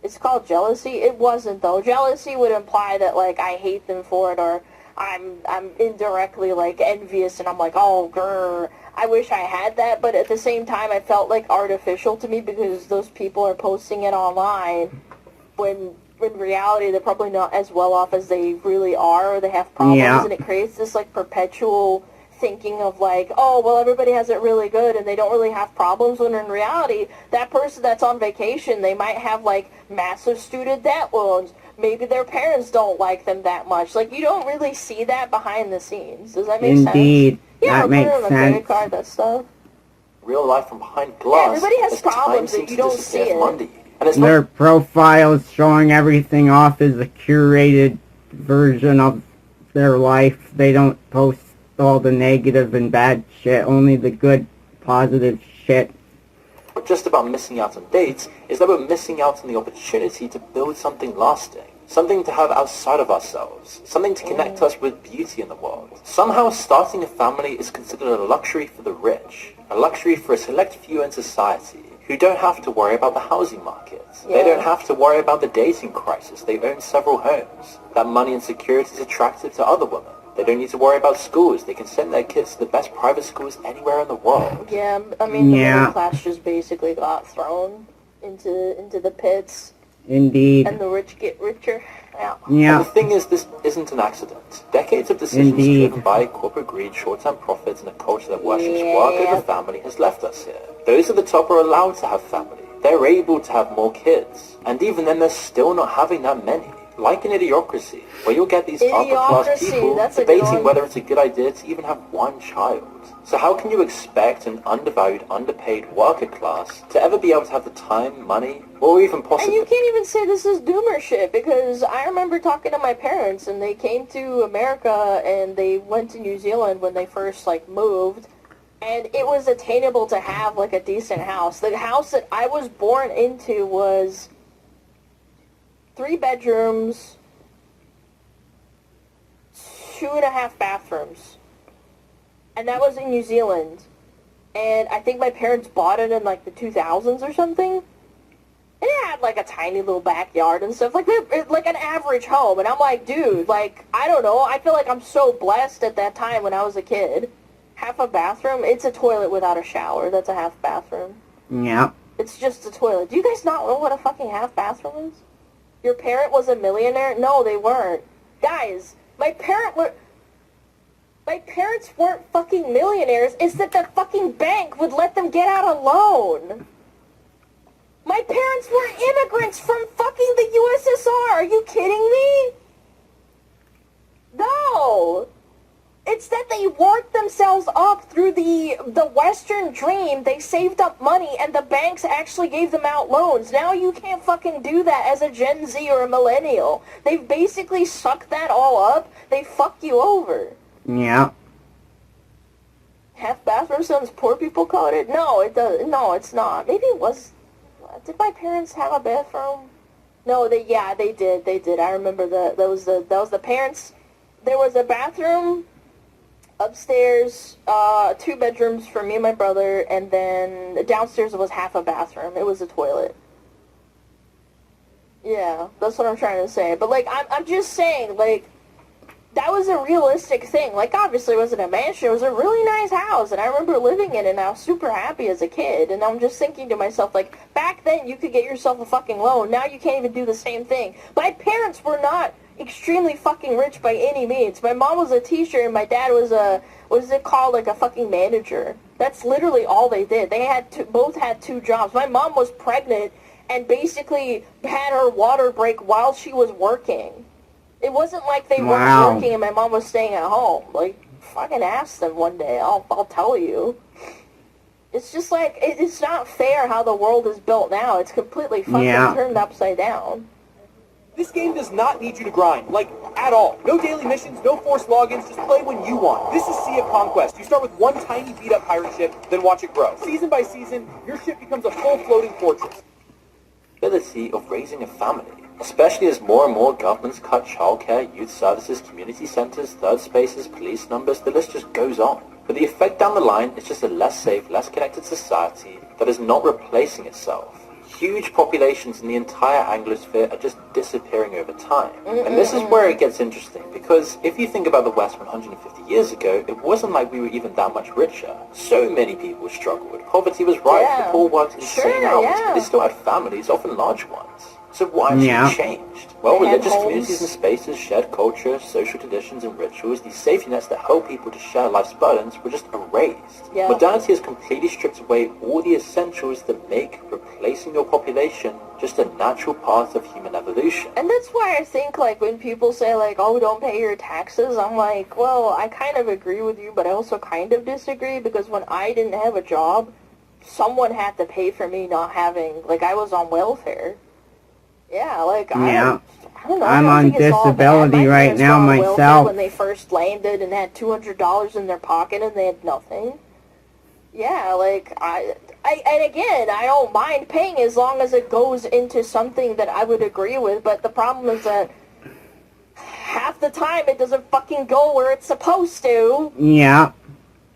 It's called jealousy. It wasn't, though. Jealousy would imply that, like, I hate them for it, or I'm indirectly, like, envious, and I'm like, oh, grr, I wish I had that, but at the same time, I felt, like, artificial to me, because those people are posting it online when in reality they're probably not as well off as they really are, or they have problems, Yeah. and it creates this, like, perpetual thinking of like, oh, well, everybody has it really good and they don't really have problems, when in reality, that person that's on vacation, they might have like massive student debt loans. Maybe their parents don't like them that much. Like, you don't really see that behind the scenes. Does that make sense? Indeed. Yeah, That or makes put it on a credit sense. card, that stuff. Real life from behind glass. everybody has as time problems and seems you to don't disappear see from it. under you. And it's not Their profiles showing everything off as a curated version of their life. They don't post all the negative and bad shit, only the good, positive shit. just about missing out on dates, is that we're missing out on the opportunity to build something lasting. Something to have outside of ourselves. Something to connect us with beauty in the world. Somehow starting a family is considered a luxury for the rich. A luxury for a select few in society who don't have to worry about the housing market. They Yeah. don't have to worry about the dating crisis. They own several homes. That money and security is attractive to other women. They don't need to worry about schools. They can send their kids to the best private schools anywhere in the world. Yeah, I mean, the Yeah. middle class just basically got thrown into the pits, Indeed. and the rich get richer. Yeah. And the Yeah. thing is, this isn't an accident. Decades of decisions Indeed. driven by corporate greed, short-term profits, and a culture that worships work over family has left us here. Those at the top are allowed to have family. They're able to have more kids. And even then, they're still not having that many. Like an idiocracy, where you'll get these upper-class Idiocracy, people that's a good debating one. whether it's a good idea to even have one child. So how can you expect an undervalued, underpaid worker class to ever be able to have the time, money, or even And possibly... you can't even say this is doomer shit, because I remember talking to my parents, and they came to America, and they went to New Zealand when they first, like, moved, and it was attainable to have, like, a decent house. The house that I was born into was 3 bedrooms, 2.5 bathrooms. And that was in New Zealand. And I think my parents bought it in, like, the 2000s or something. And it had, like, a tiny little backyard and stuff. Like an average home. And I'm like, dude, like, I don't know. I feel like I'm so blessed at that time when I was a kid. Half a bathroom? It's a toilet without a shower. That's a half bathroom. Yeah. It's just a toilet. Do you guys not know what a fucking half bathroom is? Your parent was a millionaire? No, they weren't. Guys, my parents weren't fucking millionaires. It's that the fucking bank would let them get out a loan. My parents were immigrants from fucking the USSR. Are you kidding me? No. It's that they worked themselves up through the Western dream. They saved up money, and the banks actually gave them out loans. Now you can't fucking do that as a Gen Z or a millennial. They've basically sucked that all up. They fuck you over. Yeah. Half bathroom sounds poor people call it. No, it does. No, it's not. Maybe it was. Did my parents have a bathroom? No, they did. I remember that was the parents. There was a bathroom upstairs, 2 bedrooms for me and my brother, and then downstairs was half a bathroom. It was a toilet. Yeah, that's what I'm trying to say. But like, I'm just saying, like, that was a realistic thing. Like, obviously it wasn't a mansion, it was a really nice house, and I remember living in it, and I was super happy as a kid, and I'm just thinking to myself, like, back then you could get yourself a fucking loan, now you can't even do the same thing. My parents were not extremely fucking rich by any means. My mom was a teacher, and my dad was a, what is it called, like a fucking manager. That's literally all they did. They had both had 2 jobs. My mom was pregnant, and basically had her water break while she was working. It wasn't like they weren't working and my mom was staying at home. Like, fucking ask them one day. I'll tell you. It's just like, it's not fair how the world is built now. It's completely fucking turned upside down. This game does not need you to grind, like, at all. No daily missions, no forced logins, just play when you want. This is Sea of Conquest. You start with one tiny beat-up pirate ship, then watch it grow. Season by season, your ship becomes a full floating fortress. Ability of raising a family, especially as more and more governments cut childcare, youth services, community centres, third spaces, police numbers, the list just goes on. But the effect down the line is just a less safe, less connected society that is not replacing itself. Huge populations in the entire Anglosphere are just disappearing over time. And this is where it gets interesting, because if you think about the West 150 years ago, it wasn't like we were even that much richer. So many people struggled. Poverty was rife, the poor worked insane hours, but they still had families, often large ones. So what actually changed? Well, religious communities and spaces, shared culture, social traditions and rituals, these safety nets that help people to share life's burdens were just erased. Modernity has completely stripped away all the essentials that make replacing your population just a natural part of human evolution. And that's why I think, like, when people say, like, oh, don't pay your taxes, I'm like, well, I kind of agree with you, but I also kind of disagree, because when I didn't have a job, someone had to pay for me not having, like, I was on welfare. Yeah, like, I don't know. I'm on disability right now myself. When they first landed and had $200 in their pocket and they had nothing. Yeah, like, and again, I don't mind paying as long as it goes into something that I would agree with, but the problem is that half the time it doesn't fucking go where it's supposed to. Yeah.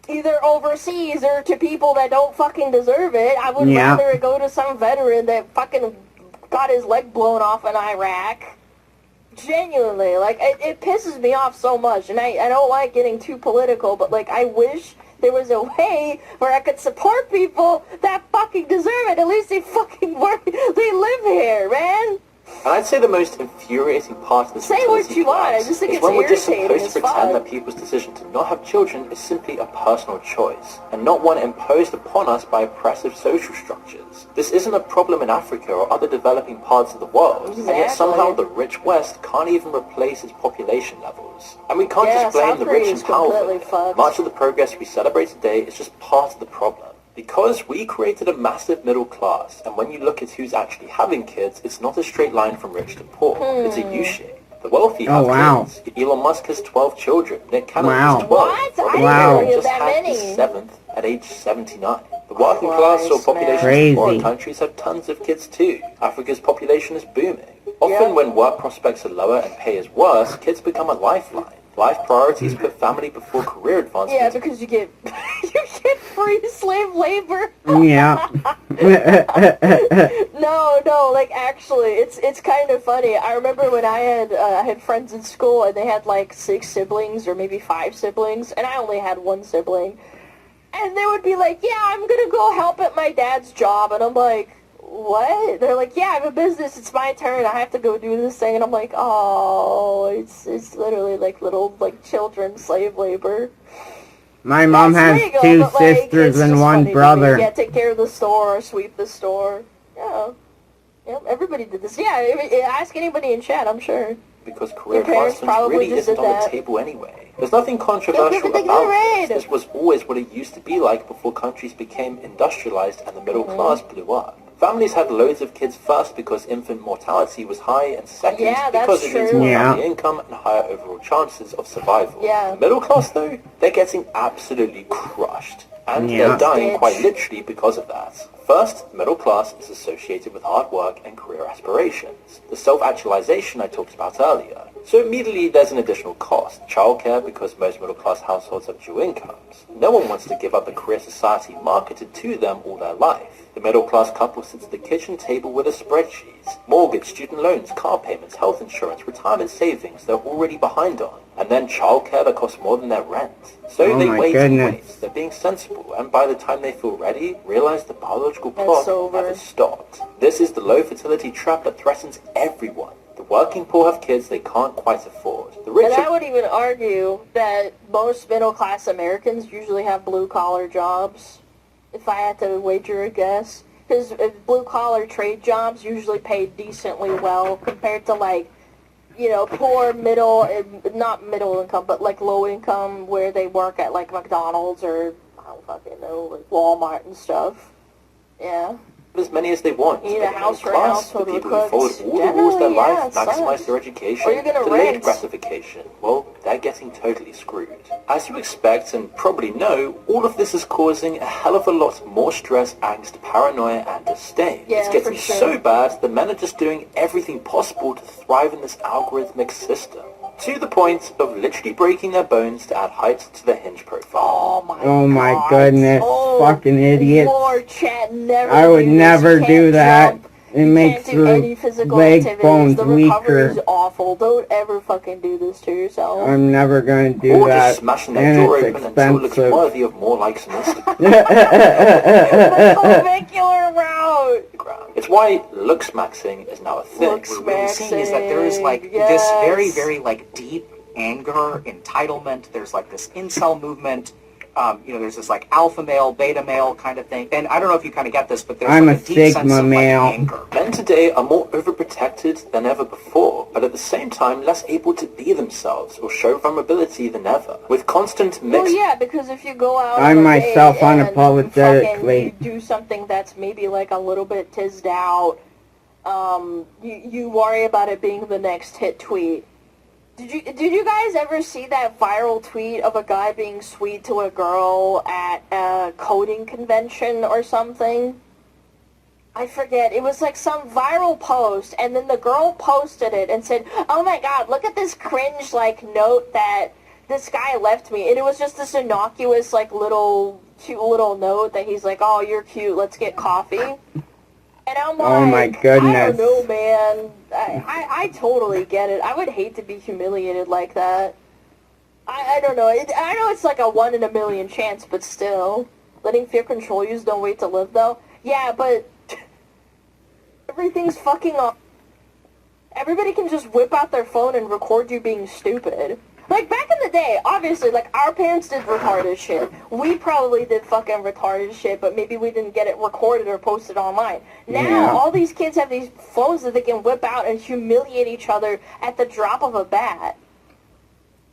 Either overseas or to people that don't fucking deserve it. I would rather it go to some veteran that fucking got his leg blown off in Iraq. Genuinely, like, it pisses me off so much, and I don't like getting too political, but, like, I wish there was a way where I could support people that fucking deserve it. At least they fucking work, they live here, man. And I'd say the most infuriating part of this Say what you want, I just think it's when we're just irritating supposed to as pretend fuck. that people's decision to not have children is simply a personal choice, and not one imposed upon us by oppressive social structures. This isn't a problem in Africa or other developing parts of the world, and yet somehow the rich West can't even replace its population levels. And we can't just blame the rich and powerful. Much of the progress we celebrate today is just part of the problem. Because we created a massive middle class, and when you look at who's actually having kids, it's not a straight line from rich to poor. It's a U-shape. The wealthy have kids. Elon Musk has 12 children. Nick Cannon has 12. What? Robert I didn't know just that had many. his 7th at age 79. The working class or populations in foreign countries have tons of kids too. Africa's population is booming. Often when work prospects are lower and pay is worse, kids become a lifeline. Life priorities put family before career advancement. Yeah, because you get free slave labor. Yeah. No, like, actually, it's kind of funny. I remember when I had friends in school and they had like 6 siblings or maybe 5 siblings, and I only had 1 sibling. And they would be like, yeah, I'm gonna go help at my dad's job, and I'm like, what? They're like, yeah, I have a business, it's my turn, I have to go do this thing, and I'm like, oh, it's literally like little, like, children slave labor. My mom has 2 sisters and 1 brother. Yeah, take care of the store, or sweep the store. Yeah. Yep, everybody did this. Yeah, ask anybody in chat, I'm sure. Because career advancement really isn't on the table anyway. There's nothing controversial about this. This was always what it used to be like before countries became industrialized and the middle class blew up. Families had loads of kids first because infant mortality was high, and second because it means more family income and higher overall chances of survival. The middle class, though, they're getting absolutely crushed. And Yeah. they're dying Bitch. quite literally because of that. First, the middle class is associated with hard work and career aspirations, the self-actualization I talked about earlier. So immediately there's an additional cost, childcare, because most middle-class households have dual incomes. No one wants to give up the career society marketed to them all their life. The middle-class couple sits at the kitchen table with a spreadsheet. Mortgage, student loans, car payments, health insurance, retirement savings they're already behind on. And then childcare that costs more than their rent. So Oh they my wait and goodness. wait. They're being sensible, and by the time they feel ready, realize the biological It's clock over. never stopped. This is the low fertility trap that threatens everyone. The working poor have kids they can't quite afford. The rich And I are would even argue that most middle-class Americans usually have blue-collar jobs, if I had to wager a guess. Because blue-collar trade jobs usually pay decently well compared to, like, you know, poor middle, not middle income, but, like, low income where they work at, like, McDonald's or, I don't fucking know, like, Walmart and stuff. Yeah. as many as they want. You need But a the house middle for a class, household the with people who followed cooks. all the rules of their Generally, yeah, life, it maximize sucks. their education, Or you're gonna delayed rent. gratification, well, they're getting totally screwed. As you expect and probably know, all of this is causing a hell of a lot more stress, angst, paranoia, and disdain. Yeah, It's getting for sure. so bad that men are just doing everything possible to thrive in this algorithmic system. To the point of literally breaking their bones to add height to their Hinge profile. Oh my goodness, Oh, fucking idiots. Lord, chat, never I would do this. never You can't do that. jump. It You makes can't do any the physical leg activities. bones The recovery is weaker. awful. Don't ever fucking do this to yourself. I'm never gonna do Or that. just smashing their And door it's open until it looks expensive. worthy of more likes on Instagram. The clavicular route. It's why looks maxing is now a thing. Looks What we're really seeing is that there is like this Yes. very, very like deep anger, entitlement. There's like this incel movement. There's this like alpha male, beta male kind of thing. And I don't know if you kind of get this, but there's I'm like a a deep sense Sigma of male. like anger. Men today are more overprotected than ever before, but at the same time less able to be themselves or show vulnerability than ever. With constant Well, mixed yeah, because if you go out I'm on a myself date and unapologetically. fucking you do something that's maybe like a little bit tizzed out, you worry about it being the next hit tweet. Did you guys ever see that viral tweet of a guy being sweet to a girl at a coding convention or something? I forget. It was like some viral post, and then the girl posted it and said, "Oh my god, look at this cringe like note that this guy left me." And it was just this innocuous like cute little note that he's like, "Oh, you're cute. Let's get coffee." And I'm like, Oh my I goodness. don't know, man. I totally get it. I would hate to be humiliated like that. I don't know. I know it's like a 1 in a million chance, but still. Letting fear control you is no way to live, though. Yeah, but everything's fucking up. Everybody can just whip out their phone and record you being stupid. Like, back in the day, obviously, like, our parents did retarded shit. We probably did fucking retarded shit, but maybe we didn't get it recorded or posted online. Now, Yeah. all these kids have these phones that they can whip out and humiliate each other at the drop of a bat.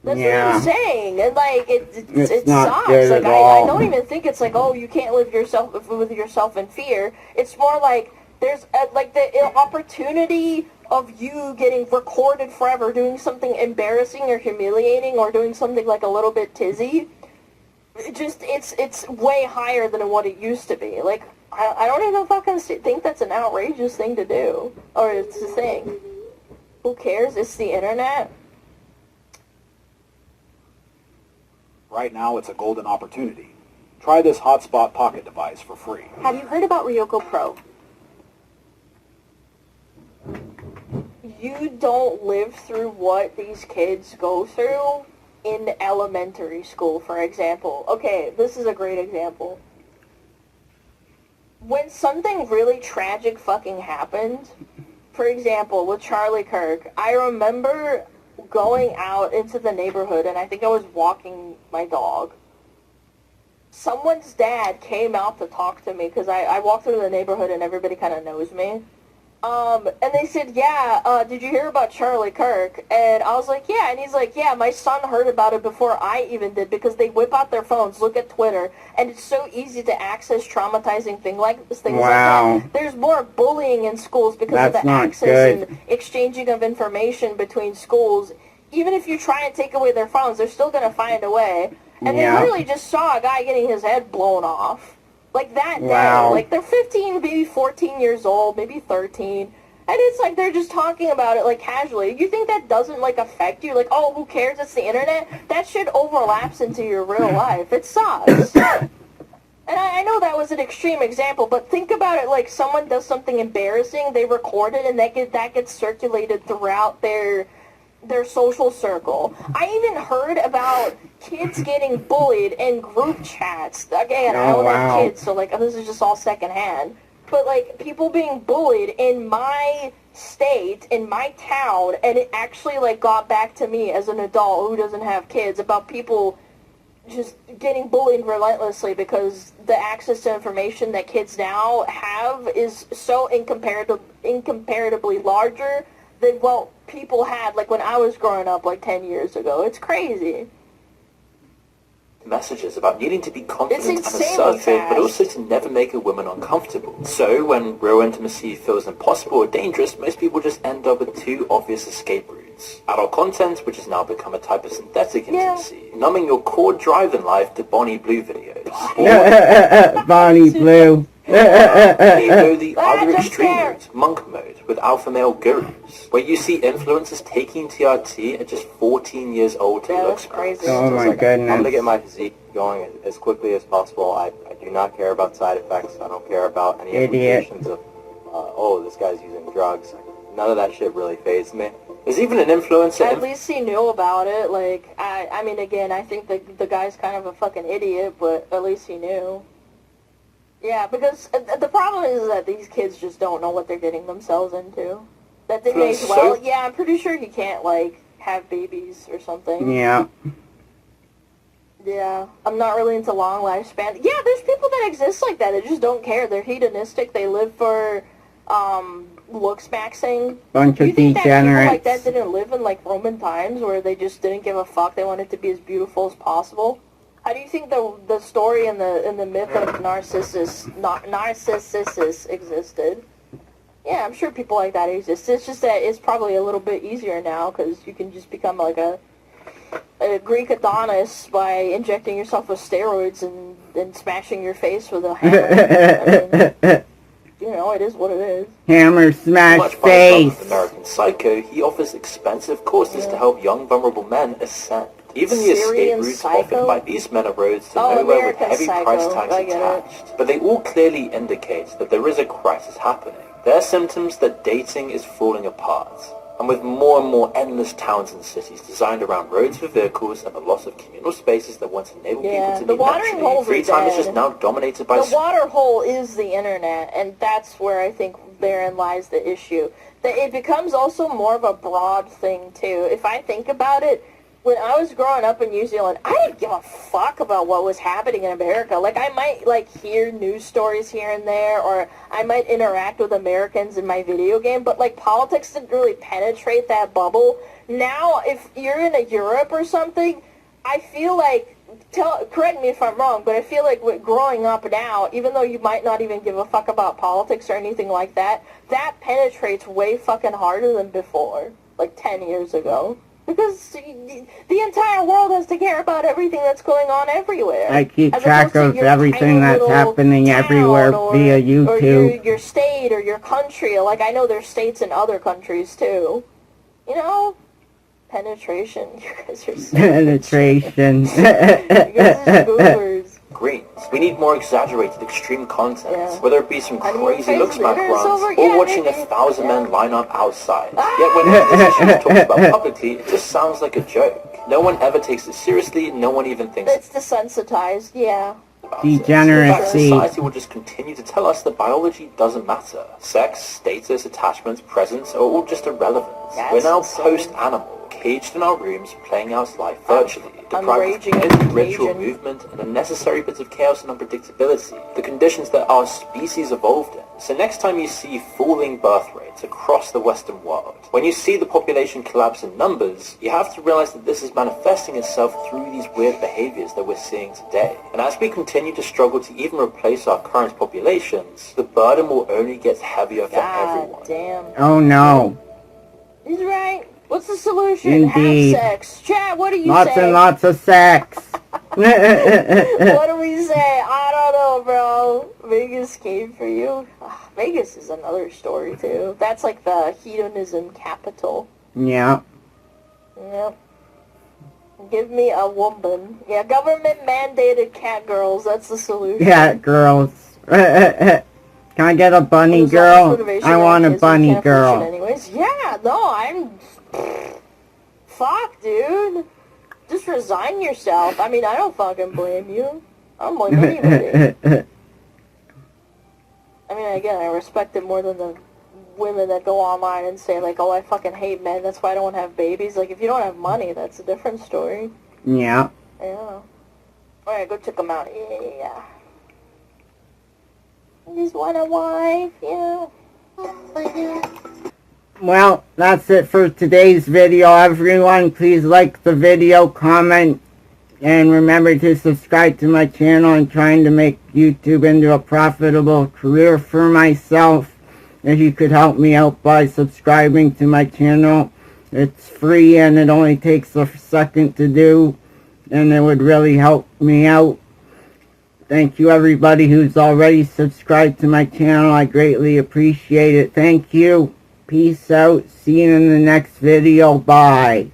That's Yeah. what I'm saying. And, like, It's it not sucks. good Like, at I all. don't even think it's like, oh, you can't live with yourself in fear. It's more like there's, like, the opportunity of you getting recorded forever doing something embarrassing or humiliating or doing something like a little bit tizzy. It's way higher than what it used to be. Like, I don't even fucking think that's an outrageous thing to do. Or it's a thing. Who cares? It's the internet. Right now, it's a golden opportunity. Try this Hotspot Pocket device for free. Have you heard about Ryoko Pro? You don't live through what these kids go through in elementary school, for example. Okay, this is a great example. When something really tragic fucking happened, for example, with Charlie Kirk, I remember going out into the neighborhood, and I think I was walking my dog. Someone's dad came out to talk to me, because I walk through the neighborhood and everybody kind of knows me. And they said, yeah, did you hear about Charlie Kirk? And I was like, yeah. And he's like, yeah, my son heard about it before I even did, because they whip out their phones, look at Twitter, and it's so easy to access traumatizing things like Wow. that. There's more bullying in schools because That's of the not access good. and exchanging of information between schools. Even if you try and take away their phones, they're still going to find a way. And they literally just saw a guy getting his head blown off. Like that day. Wow. Like they're 15, maybe 14 years old, maybe 13. And it's like they're just talking about it like casually. You think that doesn't like affect you? Like, oh, who cares? It's the internet. That shit overlaps into your real life. It sucks. And I know that was an extreme example, but think about it like someone does something embarrassing, they record it, and that gets circulated throughout their social circle. I even heard about kids getting bullied in group chats. Again, I don't have kids, so like this is just all secondhand. But like people being bullied in my state, in my town, and it actually like got back to me as an adult who doesn't have kids about people just getting bullied relentlessly because the access to information that kids now have is so incomparably larger than what people had like when I was growing up like 10 years ago. It's crazy. Messages about needing to be confident and insanely assertive, but also to never make a woman uncomfortable. So when real intimacy feels impossible or dangerous, most people just end up with two obvious escape routes. Adult content, which has now become a type of synthetic intimacy, numbing your core drive in life to Bonnie Blue videos. Bonnie Blue. You go the other extreme route, monk mode, with alpha male gurus, where you see influencers taking TRT at just 14 years old to look crazy. Oh my I'm goodness. going to get my physique going as quickly as possible. I do not care about side effects. I don't care about any implications of, oh, this guy's using drugs. None of that shit really fazed me. There's even an influencer... At least he knew about it. Like, I mean, again, I think the guy's kind of a fucking idiot, but at least he knew. Yeah, because the problem is that these kids just don't know what they're getting themselves into. That they may as well... Yeah, I'm pretty sure he can't, like, have babies or something. Yeah. Yeah, I'm not really into long lifespan. Yeah, there's people that exist like that. They just don't care. They're hedonistic. They live for looks maxing. Bunch of You think that people degenerates. like that didn't live in like Roman times where they just didn't give a fuck? They wanted to be as beautiful as possible. How do you think the story and the myth of Narcissus existed? Yeah, I'm sure people like that exist. It's just that it's probably a little bit easier now because you can just become like a Greek Adonis by injecting yourself with steroids and smashing your face with a hammer. I mean, you know, it is what it is. Hammer smash Much by face. the American Psycho, he offers expensive courses to help young vulnerable men ascend. Even the escape Syrian routes Psycho? offered by these men are roads to Oh, nowhere with American heavy Psycho. price tags I get it. attached. But they all clearly indicate that there is a crisis happening. There are symptoms that dating is falling apart. And with more and more endless towns and cities designed around roads for vehicles and the loss of communal spaces that once enabled people to the be watering naturally, holes free are time is dead. just now dominated by... The water hole is the internet, and that's where I think therein lies the issue. That it becomes also more of a broad thing, too. If I think about it, when I was growing up in New Zealand, I didn't give a fuck about what was happening in America. Like, I might, like, hear news stories here and there, or I might interact with Americans in my video game, but, like, politics didn't really penetrate that bubble. Now, if you're in Europe or something, I feel like, correct me if I'm wrong, but I feel like with growing up now, even though you might not even give a fuck about politics or anything like that, that penetrates way fucking harder than before, like 10 years ago. Because the entire world has to care about everything that's going on everywhere. I keep As track opposed to of your everything tiny that's little happening town everywhere via Or YouTube. your state or your country. Like, I know there's states in other countries, too. You know? Penetration. You guys are so... Penetration. You guys are goobers. Greens. We need more exaggerated extreme content, Yeah. whether it be some crazy face looks back glitter is runs over- or yeah, watching maybe. 1,000 men Yeah. line up outside. Yet when this issue is talked about publicly, it just sounds like a joke. No one ever takes it seriously, no one even thinks It's desensitized, yeah. about it. Degeneracy. In fact, society will just continue to tell us that biology doesn't matter. Sex, status, attachments, presence are all just irrelevant. That's We're now insane. post-animal, caged in our rooms, playing out life virtually. Deprived of raging community, ritual, Cajun. movement, and a necessary bit of chaos and unpredictability. The conditions that our species evolved in. So next time you see falling birth rates across the Western world, when you see the population collapse in numbers, you have to realize that this is manifesting itself through these weird behaviors that we're seeing today. And as we continue to struggle to even replace our current populations, the burden will only get heavier for everyone. God damn. Oh no. He's right. What's the solution? Indeed. Have sex. Chat, what do you Lots say? and lots of sex. What do we say? I don't know, bro. Vegas came for you. Vegas is another story, too. That's like the hedonism capital. Yeah. Yep. Give me a woman. Yeah, government-mandated cat girls. That's the solution. Cat girls. Can I get a bunny girl? I want a bunny girl. Anyways. Yeah, no, I'm... Fuck, dude. Just resign yourself. I mean, I don't fucking blame you. I don't blame anybody. I mean, again, I respect it more than the women that go online and say, like, oh, I fucking hate men, that's why I don't want to have babies. Like, if you don't have money, that's a different story. Yeah. Yeah. Alright, go check them out. Yeah. I just want a wife, yeah. Well, that's it for today's video, everyone. Please like the video, comment, and remember to subscribe to my channel. I'm trying to make YouTube into a profitable career for myself. If you could help me out by subscribing to my channel, it's free and it only takes a second to do, and it would really help me out. Thank you everybody who's already subscribed to my channel. I greatly appreciate it. Thank you. Peace out. See you in the next video. Bye.